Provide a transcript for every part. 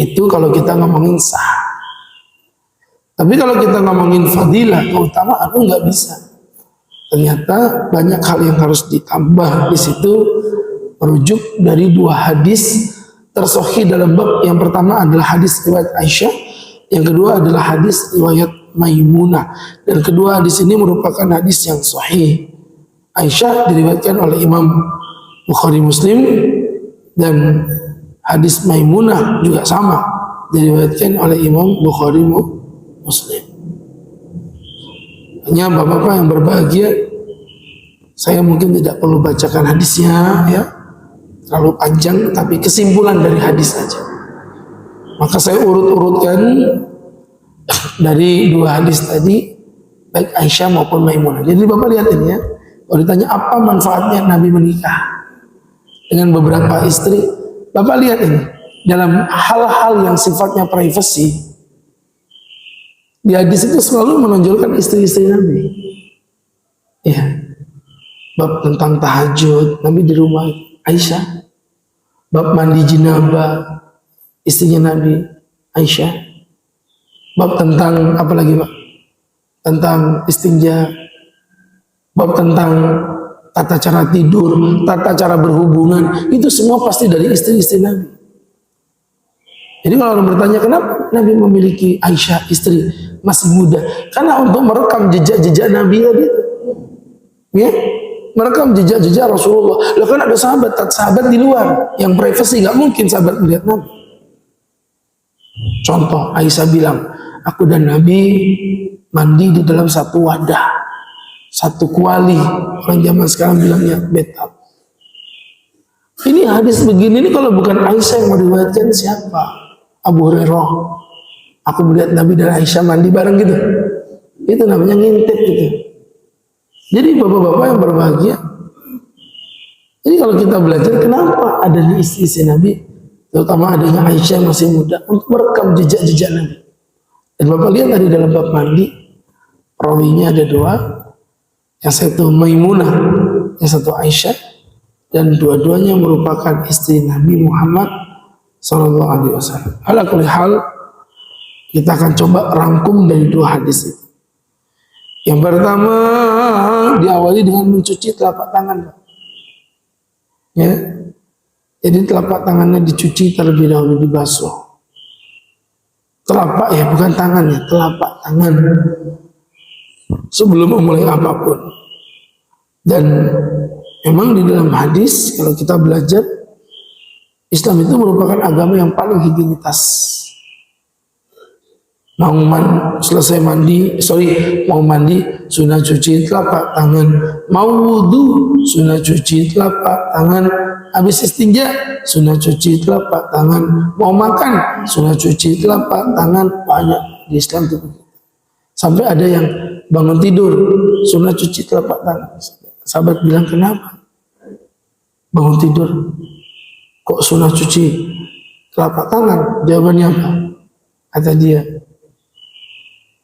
Itu kalau kita ngomongin sah. Tapi kalau kita ngomongin fadilah, keutamaan, nggak bisa. Ternyata banyak hal yang harus ditambah di situ, merujuk dari dua hadis tersahih dalam bab. Yang pertama adalah hadis riwayat Aisyah, yang kedua adalah hadis riwayat Maimunah. Dan kedua hadis ini merupakan hadis yang sahih. Aisyah diriwayatkan oleh Imam Bukhari Muslim, dan hadis Maimunah juga sama, diriwayatkan oleh Imam Bukhari Muslim. Hanya bapak-bapak yang berbahagia, saya mungkin tidak perlu bacakan hadisnya ya, terlalu panjang, tapi kesimpulan dari hadis saja. Maka saya urut-urutkan dari dua hadis tadi, baik Aisyah maupun Maimunah. Jadi bapak lihat ini ya, kalau ditanya apa manfaatnya Nabi menikah dengan beberapa istri, bapak lihat ini, dalam hal-hal yang sifatnya privasi, di hadis itu selalu menonjolkan istri-istri Nabi. Ya, bab tentang tahajud, Nabi di rumah Aisyah. Bab mandi jenabah, istrinya Nabi Aisyah. Bab tentang apa lagi Pak? Tentang istinja. Bab tentang tata cara tidur, tata cara berhubungan, itu semua pasti dari istri-istri Nabi. Jadi kalau orang bertanya kenapa Nabi memiliki Aisyah istri masih muda, karena untuk merekam jejak-jejak Nabi tadi, ya, merekam jejak-jejak Rasulullah. Loh kan ada sahabat di luar yang privasi, nggak mungkin sahabat melihat Nabi. Contoh, Aisyah bilang, aku dan Nabi mandi di dalam satu wadah, satu kuali. Orang zaman sekarang bilangnya bathtub. Ini hadis begini, ini kalau bukan Aisyah yang meriwayatkan siapa? Abu Hurairah. Aku melihat Nabi dan Aisyah mandi bareng gitu. Itu namanya ngintip gitu. Jadi bapak-bapak yang berbahagia, jadi kalau kita belajar kenapa ada di istri-istri Nabi, terutama adanya Aisyah masih muda, untuk merekam jejak-jejak Nabi. Dan bapak lihat tadi dalam bab mandi, rawinya ada dua, yang satu Maimunah, yang satu Aisyah, dan dua-duanya merupakan istri Nabi Muhammad Sallallahu Alaihi Wasallam. Ala kulli hal, kita akan coba rangkum dari dua hadis itu. Yang pertama diawali dengan mencuci telapak tangan, ya. Jadi telapak tangannya dicuci terlebih dahulu, dibasuh. Telapak ya, bukan tangannya, telapak tangan sebelum memulai apapun. Dan memang di dalam hadis kalau kita belajar, Islam itu merupakan agama yang paling higienitas. Mau selesai mandi, mau mandi sunnah cuci telapak tangan, mau wudhu sunnah cuci telapak tangan, habis istinja sunnah cuci telapak tangan, mau makan sunnah cuci telapak tangan. Banyak di Islam itu. Sampai ada yang bangun tidur sunnah cuci telapak tangan. Sahabat bilang, kenapa bangun tidur kok sunnah cuci telapak tangan? Jawabannya apa? Kata dia,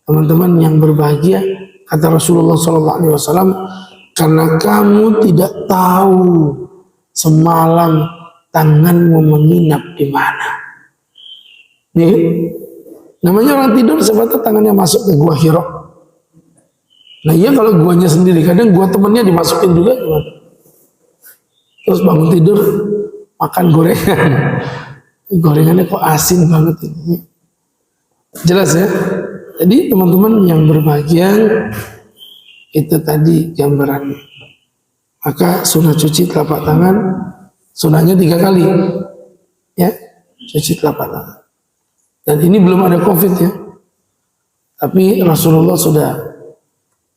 teman-teman yang berbahagia, kata Rasulullah SAW, karena kamu tidak tahu semalam tanganmu menginap di mana. Nih, namanya orang tidur sebetulnya tangannya masuk ke gua Hira. Nah iya, kalau guanya sendiri, kadang gua temennya dimasukin juga gimana? Terus bangun tidur makan gorengan, gorengannya kok asin banget ini. Jelas ya. Jadi teman-teman yang berbahagia, itu tadi gambarannya. Maka sunnah cuci telapak tangan, sunnahnya 3 kali, ya, cuci telapak tangan. Dan ini belum ada COVID ya, tapi Rasulullah sudah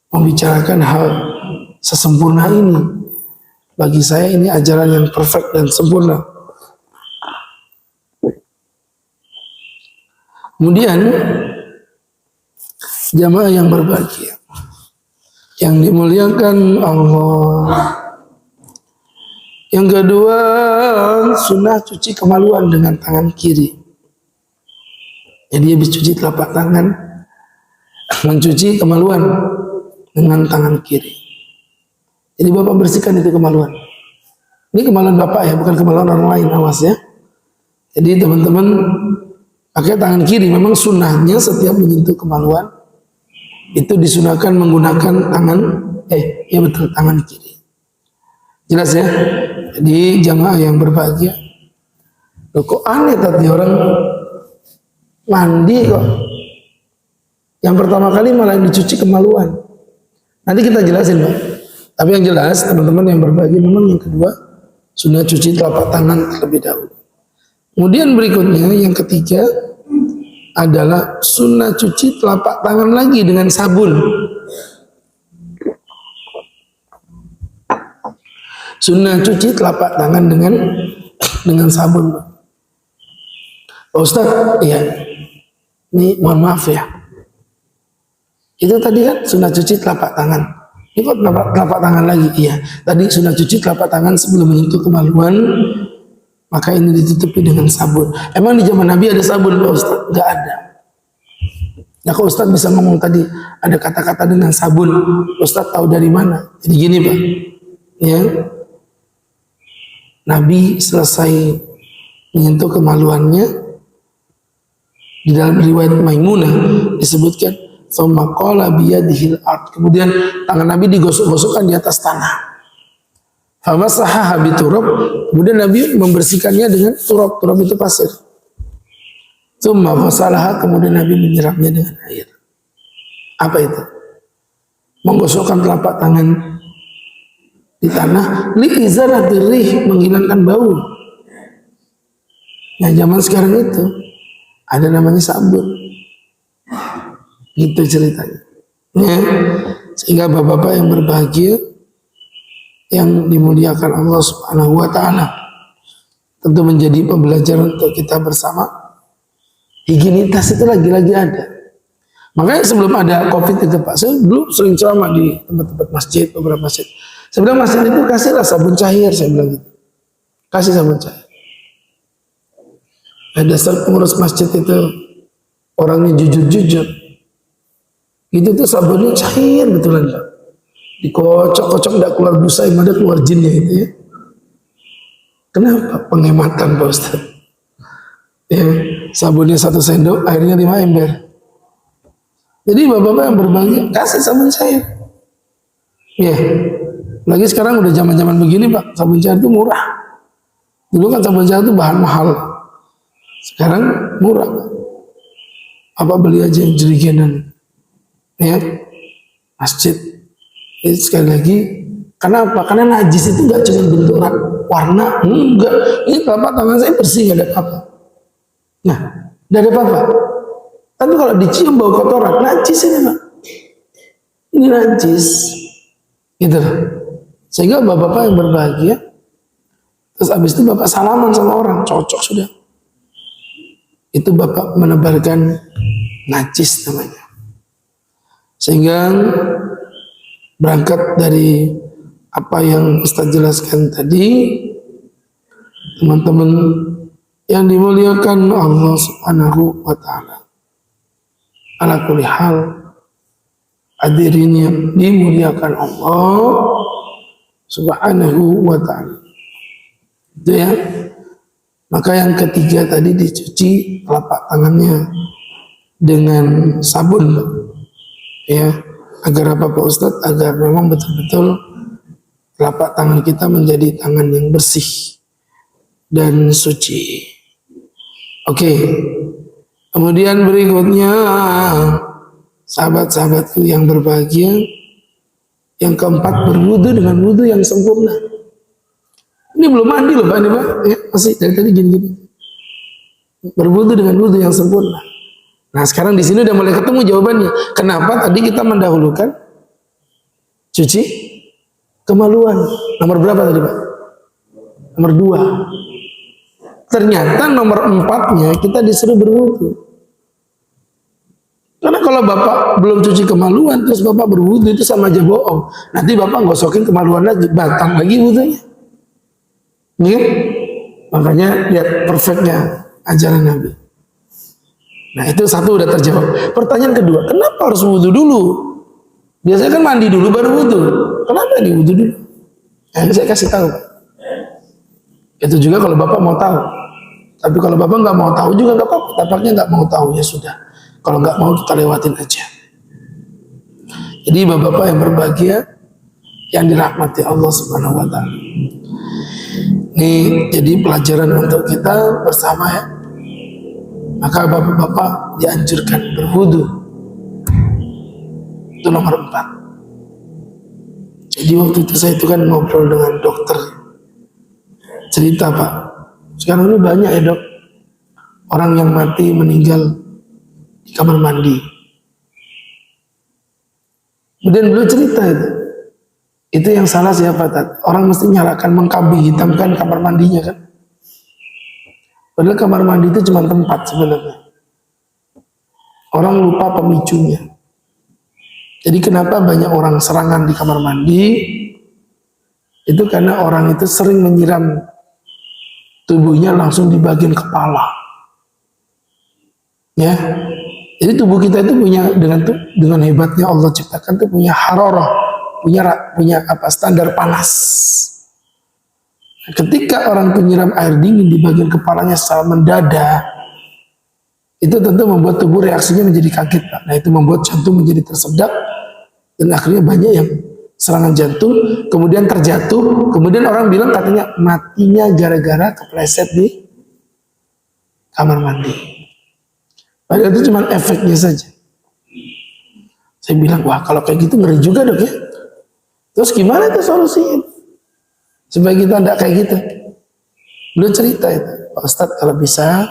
membicarakan hal sesempurna ini. Bagi saya ini ajaran yang perfect dan sempurna. Kemudian jamaah yang berbahagia, yang dimuliakan Allah. Yang kedua, sunnah cuci kemaluan dengan tangan kiri. Jadi habis cuci telapak tangan, mencuci kemaluan dengan tangan kiri. Jadi bapak bersihkan itu kemaluan. Ini kemaluan bapak ya, bukan kemaluan orang lain, awas ya. Jadi teman-teman pakai tangan kiri. Memang sunnahnya setiap menyentuh kemaluan itu disunahkan menggunakan tangan, ya betul, tangan kiri. Jelas ya? Jadi jamaah yang berbahagia, loh kok aneh tadi orang mandi kok yang pertama kali malah dicuci kemaluan. Nanti kita jelasin Pak. Tapi yang jelas teman-teman yang berbahagia, memang yang kedua sunnah cuci telapak tangan terlebih dahulu. Kemudian berikutnya yang ketiga adalah sunnah cuci telapak tangan lagi dengan sabun. Sunnah cuci telapak tangan dengan sabun. Pak Ustaz, iya. Ini mohon maaf ya. Itu tadi kan sunnah cuci telapak tangan. Ini kok telapak tangan lagi? Iya. Tadi sunnah cuci telapak tangan sebelum menyentuh kemaluan, maka ini ditutupi dengan sabun. Emang di zaman Nabi ada sabun Pak Ustaz? Enggak ada. Nah kalau Ustaz bisa ngomong tadi ada kata-kata dengan sabun, Ustaz tahu dari mana? Jadi gini Pak, ya, Nabi selesai menyentuh kemaluannya, di dalam riwayat Maimunah disebutkan, "Tsumma qala biyadihil ard." Kemudian tangan Nabi digosok-gosokkan di atas tanah. Famasahaha biturab. Kemudian Nabi membersihkannya dengan turab. Turab itu pasir. Tsumma fasalaha. Kemudian Nabi menyiramnya dengan air. Apa itu? Menggosokkan telapak tangan di tanah, li'izaratir rih, menghilangkan bau. Nah zaman sekarang itu ada namanya sabun. Gitu ceritanya. Ya. Sehingga bapak-bapak yang berbahagia, yang dimuliakan Allah Subhanahu wa ta'ala, tentu menjadi pembelajaran untuk kita bersama. Higienitas itu lagi-lagi ada. Makanya sebelum ada COVID itu Pak, saya dulu sering ceramah di tempat-tempat masjid, beberapa masjid. Saya bilang masjid itu kasihlah sabun cair, saya bilang gitu. Kasih sabun cair. Nah, dasar pengurus masjid itu orangnya jujur-jujur. Itu tuh sabunnya cair betulan Pak. Dikocok-kocok tidak keluar busa, yang ada keluar jinnya itu ya. Kenapa? Penghematan Pak Ustaz. Ya, sabunnya 1 sendok, airnya 5 ember. Jadi bapak-bapak yang berbahagia, kasih sabun cair. Ya, lagi sekarang udah zaman-zaman begini Pak, sabun cair itu murah. Dulu kan sabun cair itu bahan mahal. Sekarang murah. Apa beli aja yang jerigenan. Ya, masjid. Jadi sekali lagi, kenapa? Karena najis itu gak cuma bentuk warna, enggak. Ini telapak tangan saya bersih, gak ada apa-apa. Nah, gak ada apa-apa. Tapi kalau dicium bau kotoran, najis ini Pak. Ini najis. Gitu loh. Sehingga bapak-bapak yang berbahagia, terus habis itu bapak salaman sama orang, cocok sudah. Itu bapak menebarkan najis namanya. Sehingga berangkat dari apa yang Ustaz jelaskan tadi, teman-teman yang dimuliakan Allah Subhanahu wa ta'ala, ala kulli hal, hadirin yang dimuliakan Allah Subhanahu wa ta'ala. Itu ya. Maka yang ketiga tadi dicuci telapak tangannya dengan sabun. Ya, agar apa Pak Ustadz? Agar memang betul-betul telapak tangan kita menjadi tangan yang bersih dan suci. Oke. Kemudian berikutnya, sahabat-sahabatku yang berbahagia, yang keempat, berwudu dengan wudu yang sempurna. Ini belum mandi loh Pak, ini Pak. Ya, masih dari tadi gini-gini. Berwudu dengan wudu yang sempurna. Nah sekarang di sini udah mulai ketemu jawabannya. Kenapa tadi kita mendahulukan cuci kemaluan? Nomor berapa tadi Pak? Nomor 2. Ternyata nomor 4-nya kita disuruh berwudu. Karena kalau Bapak belum cuci kemaluan terus Bapak berwudu, itu sama aja bohong. Nanti Bapak gosokin kemaluan lagi, batal lagi wudunya. Nih, makanya lihat perfectnya ajaran Nabi. Nah itu satu udah terjawab. Pertanyaan kedua, kenapa harus wudu dulu? Biasanya kan mandi dulu baru wudu. Kenapa di wudu dulu? Nah, saya kasih tahu. Itu juga kalau Bapak mau tahu. Tapi kalau bapak nggak mau tahu juga nggak apa-apa. Tampaknya nggak mau tahu, ya sudah. Kalau nggak mau kita lewatin aja. Jadi bapak-bapak yang berbahagia, yang dirahmati Allah Subhanahu Wa Taala. Ini jadi pelajaran untuk kita bersama ya. Maka bapak-bapak dianjurkan berwudu. Itu nomor 4. Jadi waktu itu saya itu kan ngobrol dengan dokter. Cerita Pak, sekarang ini banyak ya dok, orang yang mati meninggal di kamar mandi. Kemudian beliau cerita itu yang salah siapa Tat? Orang mesti nyalakan mengkambing hitamkan kamar mandinya kan. Padahal kamar mandi itu cuma tempat sebenarnya. Orang lupa pemicunya. Jadi kenapa banyak orang serangan di kamar mandi? Itu karena orang itu sering menyiram tubuhnya langsung di bagian kepala. Ya. Jadi tubuh kita itu punya dengan hebatnya Allah ciptakan itu punya hararah, punya standar panas. Ketika orang penyiram air dingin di bagian kepalanya secara mendadak, itu tentu membuat tubuh reaksinya menjadi kaget Pak. Nah itu membuat jantung menjadi tersedak dan akhirnya banyak yang serangan jantung, kemudian terjatuh, kemudian orang bilang katanya matinya gara-gara kepleset di kamar mandi. Padahal itu cuma efeknya saja. Saya bilang wah kalau kayak gitu ngeri juga dok ya. Terus gimana itu solusinya? Supaya kita tidak kayak gitu. Beliau cerita itu, Pak Ustadz kalau bisa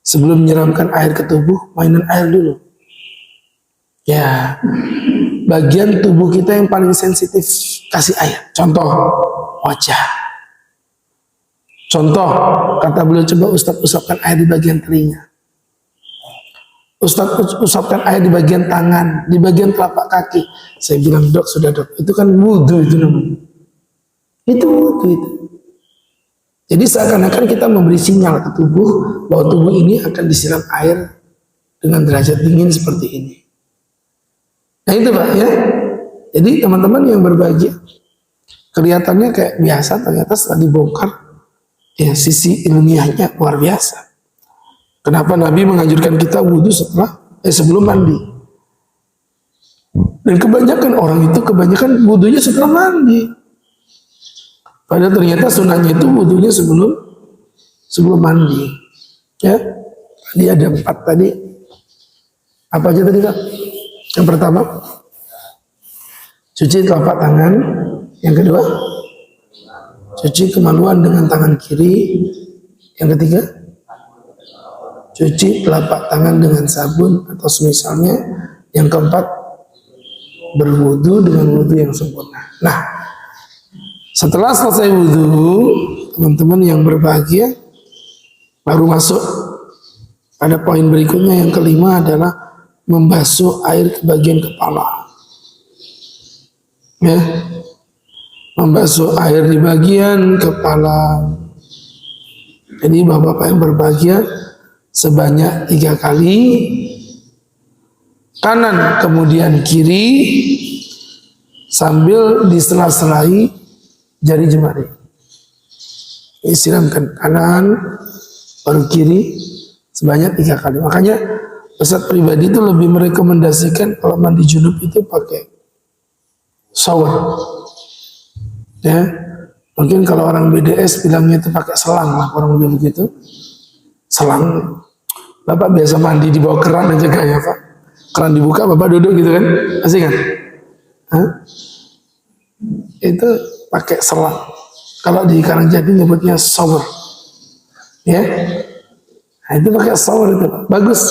sebelum menyiramkan air ke tubuh, mainan air dulu. Ya, bagian tubuh kita yang paling sensitif kasih air. Contoh, wajah. Contoh, kata beliau coba Ustadz usapkan air di bagian telinga. Ustadz usapkan air di bagian tangan, di bagian telapak kaki. Saya bilang dok, sudah dok, itu kan wudhu itu namanya. Itu. Jadi seakan-akan kita memberi sinyal ke tubuh bahwa tubuh ini akan disiram air dengan derajat dingin seperti ini. Nah itu Pak ya. Jadi teman-teman yang berbahagia, kelihatannya kayak biasa, ternyata setelah dibongkar ya sisi ilmiahnya luar biasa. Kenapa Nabi menganjurkan kita wudhu sebelum mandi? Dan kebanyakan orang itu wudhunya setelah mandi. Padahal ternyata sunahnya itu wudhunya sebelum mandi. Ya, tadi ada 4 tadi. Apa aja tadi Kak? Yang pertama, cuci telapak tangan. Yang kedua, cuci kemaluan dengan tangan kiri. Yang ketiga, cuci telapak tangan dengan sabun atau semisalnya. Yang keempat, berwudu dengan wudu yang sempurna. Nah, setelah selesai wudhu, teman-teman yang berbahagia, baru masuk pada poin berikutnya yang kelima adalah membasuh air ke bagian kepala. Ya, membasuh air di bagian kepala. Jadi bapak-bapak yang berbahagia sebanyak 3 kali, kanan kemudian kiri, sambil disela-selai jari jemari. Siramkan kanan, baru kiri sebanyak 3 kali. Makanya Ustadz pribadi itu lebih merekomendasikan kalau mandi junub itu pakai shower. Ya, mungkin kalau orang BDS bilangnya itu pakai selang lah, kurang lebih begitu. Selang. Bapak biasa mandi di bawah keran aja gak ya Pak? Keran dibuka, Bapak duduk gitu kan? Asik kan? Hah? Itu pakai selang. Kalau di Karangjati nyebutnya shower. Ya. Nah, itu pakai shower itu, Pak. Bagus.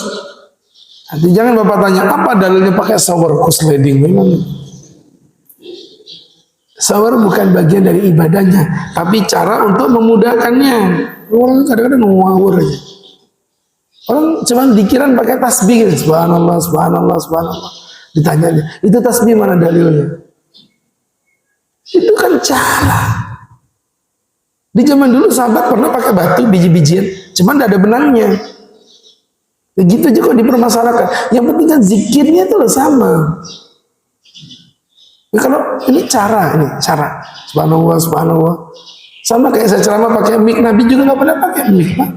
Nanti jangan Bapak tanya apa dalilnya pakai shower kusleding. Memang shower bukan bagian dari ibadahnya, tapi cara untuk memudahkannya. Orang kadang-kadang ngawur aja. Orang cuma dikiran pakai tasbih, subhanallah, subhanallah, subhanallah. Ditanya, itu tasbih mana dalilnya? Itu kan cara. Di zaman dulu sahabat pernah pakai batu, biji-bijian, cuman tidak ada benangnya. Begitu juga dipermasalahkan. Yang penting kan zikirnya itu sama. Nah, kalau ini cara, subhanallah, subhanallah. Sama kayak saya ceramah pakai mic, Nabi juga nggak pernah pakai mic, Pak.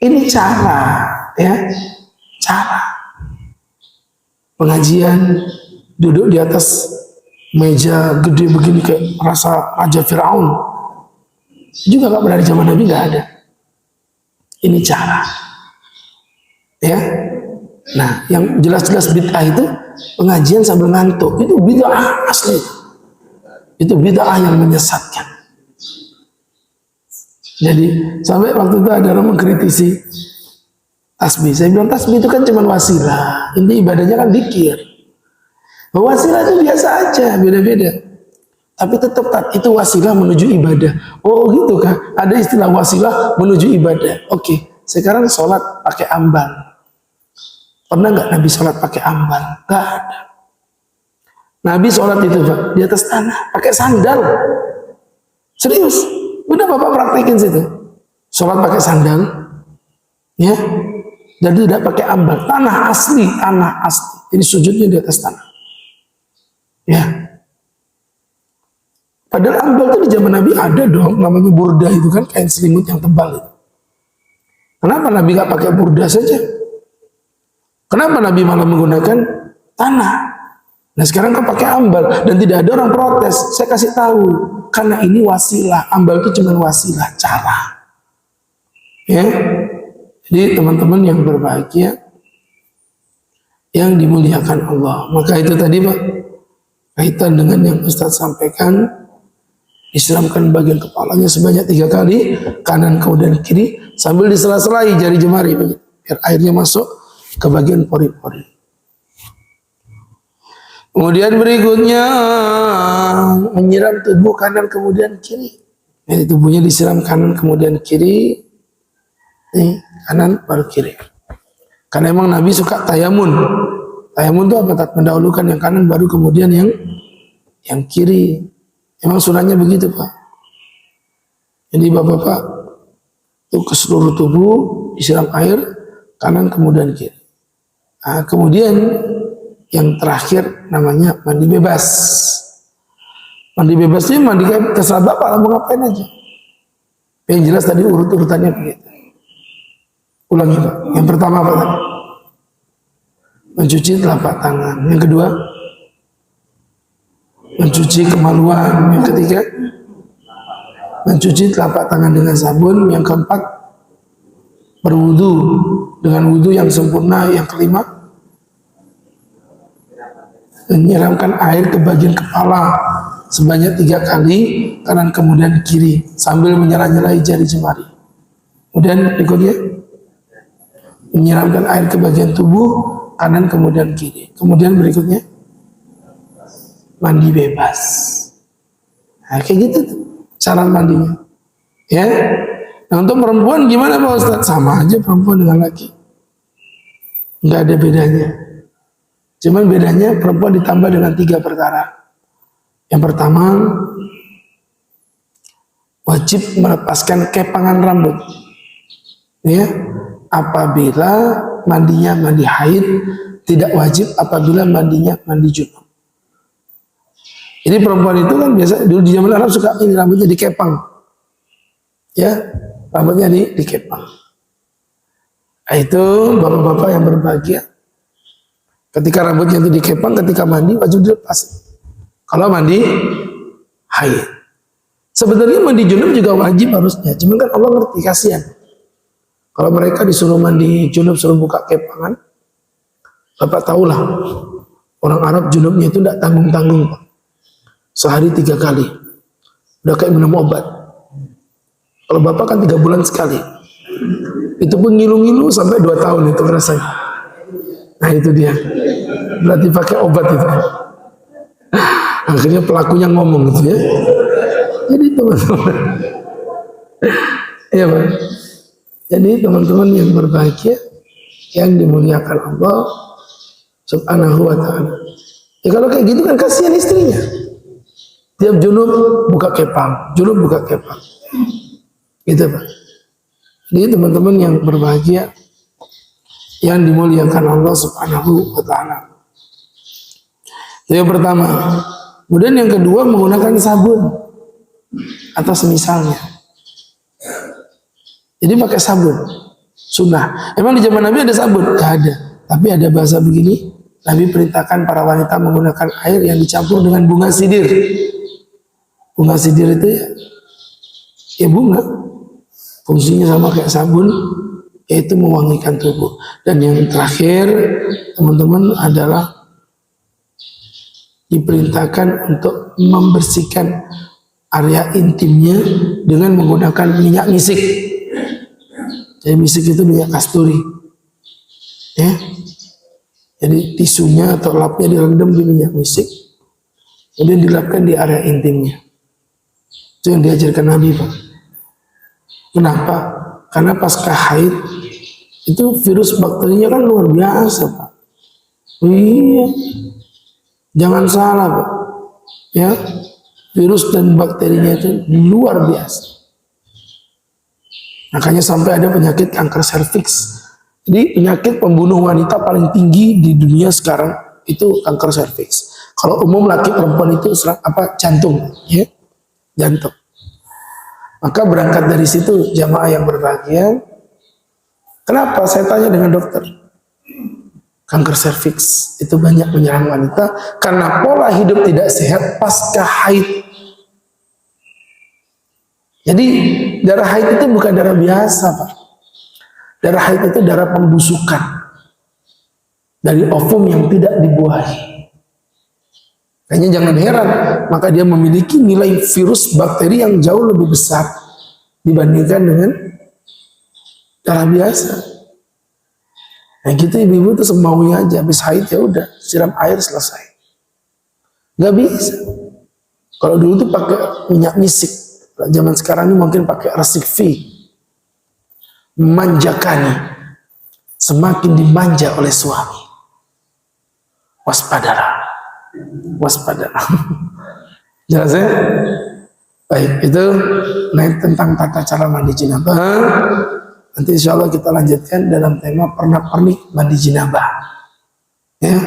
Ini cara, ya, cara pengajian, duduk di atas meja gede begini kayak rasa Raja Firaun. Juga gak pernah di zaman Nabi, gak ada. Ini cara, ya. Nah, yang jelas-jelas bid'ah itu pengajian sambil ngantuk, itu bid'ah asli. Itu bid'ah yang menyesatkan. Jadi sampai waktu itu ada orang mengkritisi tasbih. Saya bilang tasbih itu kan cuma wasilah, inti ibadahnya kan dzikir. Wasilah itu biasa aja, beda-beda. Tapi tetap itu wasilah menuju ibadah. Oh gitu kan? Ada istilah wasilah menuju ibadah. Oke, sekarang sholat pakai ambal. Pernah nggak Nabi sholat pakai ambal? Nggak ada. Nabi sholat itu Pak, di atas tanah, pakai sandal. Serius? Udah Bapak praktekin situ. Sholat pakai sandal, ya, dan tidak pakai ambal. Tanah asli, tanah asli. Ini sujudnya di atas tanah. Ya. Padahal ambal itu di zaman Nabi ada dong, namanya burda itu kan kain selimut yang tebal itu. Kenapa Nabi nggak pakai burda saja? Kenapa Nabi malah menggunakan tanah? Nah sekarang kau pakai ambal dan tidak ada orang protes. Saya kasih tahu, karena ini wasilah. Ambal itu cuma wasilah, cara. Ya, jadi teman-teman yang berbahagia, yang dimuliakan Allah. Maka itu tadi Pak, kaitan dengan yang Ustaz sampaikan, disiramkan bagian kepalanya sebanyak 3 kali, kanan kemudian kiri, sambil disela-selai jari jemari, biar airnya masuk ke bagian pori-pori. Kemudian berikutnya menyiram tubuh kanan kemudian kiri. Jadi tubuhnya disiram kanan kemudian kiri, kanan baru kiri. Karena emang Nabi suka tayamun. Tayamun itu apa? Mendahulukan yang kanan baru kemudian yang kiri. Emang sunahnya begitu Pak. Jadi bapak-bapak itu ke seluruh tubuh disiram air kanan kemudian kiri. Nah, kemudian yang terakhir namanya mandi bebas. Mandi bebas itu mandi terserah Bapak mau ngapain aja. Yang jelas tadi urut-urutannya begitu. Ulangi Pak. Yang pertama apa tadi? Mencuci telapak tangan. Yang kedua, mencuci kemaluan. Yang ketiga, mencuci telapak tangan dengan sabun. Yang keempat, berwudu dengan wudu yang sempurna. Yang kelima, menyiramkan air ke bagian kepala sebanyak 3 kali, kanan kemudian kiri, sambil menyela-nyelai jari jemari. Kemudian berikutnya, menyiramkan air ke bagian tubuh, kanan kemudian kiri. Kemudian berikutnya, mandi bebas. Nah, kayak gitu tuh cara mandinya. Ya. Nah, untuk perempuan gimana Pak Ustaz? Sama aja perempuan dengan laki. Enggak ada bedanya. Cuman bedanya perempuan ditambah dengan 3 perkara. Yang pertama, wajib melepaskan kepangan rambut. Ya, apabila mandinya mandi haid, tidak wajib apabila mandinya mandi junub. Jadi perempuan itu kan biasa dulu di zaman Arab suka ini rambutnya dikepang. Ya, rambutnya dikepang. Nah, itu bapak-bapak yang berbahagia. Ketika rambutnya itu dikepang, ketika mandi wajib dilepas. Kalau mandi haid. Sebenarnya mandi junub juga wajib harusnya. Cuman kan Allah ngerti, kasihan. Kalau mereka disuruh mandi junub, suruh buka kepangan, Bapak tahulah orang Arab junubnya itu tidak tanggung-tanggung Pak. Sehari 3 kali. Udah kayak minum obat. Kalau Bapak kan 3 bulan sekali. Itu pun ngilu-ngilu sampai 2 tahun itu rasanya. Nah itu dia. Berarti pakai obat itu. Akhirnya pelakunya ngomong gitu ya. Jadi teman-teman. Iya Pak. Jadi teman-teman yang berbahagia, yang dimuliakan Allah Subhanahu wa ta'ala. Ya kalau kayak gitu kan kasihan istrinya. Tiap junub buka kepang, junub buka kepang. Gitu Pak. Jadi teman-teman yang berbahagia, yang dimuliakan Allah Subhanahu wa ta'ala. Itu yang pertama. Kemudian yang kedua, menggunakan sabun atau semisalnya. Jadi pakai sabun. sunnah. Emang di zaman Nabi ada sabun? Gak ada. Tapi ada bahasa begini, Nabi perintahkan para wanita menggunakan air yang dicampur dengan bunga sidir. Bunga sidir itu ya bunga, fungsinya sama kayak sabun, yaitu mewangikan tubuh. Dan yang terakhir teman-teman adalah diperintahkan untuk membersihkan area intimnya dengan menggunakan minyak misik. Jadi misik itu minyak kasturi, ya. Jadi tisunya atau lapnya direndam di minyak misik, kemudian dilapkan di area intimnya. Itu yang diajarkan Nabi, Pak. Kenapa? Karena pasca haid itu virus bakterinya kan luar biasa, Pak. Iya, jangan salah, Pak. Ya, virus dan bakterinya itu luar biasa. Makanya sampai ada penyakit kanker serviks. Jadi penyakit pembunuh wanita paling tinggi di dunia sekarang itu kanker serviks. Kalau umum laki perempuan itu jantung, ya, jantung. Maka berangkat dari situ jamaah yang berbahagia. Kenapa? Saya tanya dengan dokter. Kanker serviks itu banyak menyerang wanita karena pola hidup tidak sehat pasca haid. Jadi darah haid itu bukan darah biasa, Pak. Darah haid itu darah pembusukan dari ovum yang tidak dibuahi. Kayaknya jangan heran, maka dia memiliki nilai virus bakteri yang jauh lebih besar dibandingkan dengan darah biasa. Nah gitu ibu-ibu tuh semaunya aja, habis haid ya udah siram air selesai. Gak bisa. Kalau dulu tuh pakai minyak misik. Zaman sekarang ini mungkin pakai resik V. Memanjakan, semakin dimanja oleh suami. Waspadalah. Waspadalah. Jelas ya? Baik, itu tentang tata cara mandi janabah. Nanti insya Allah kita lanjutkan dalam tema pernak-pernik mandi janabah. Ya,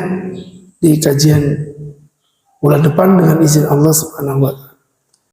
di kajian bulan depan dengan izin Allah Subhanahu wa Ta'ala.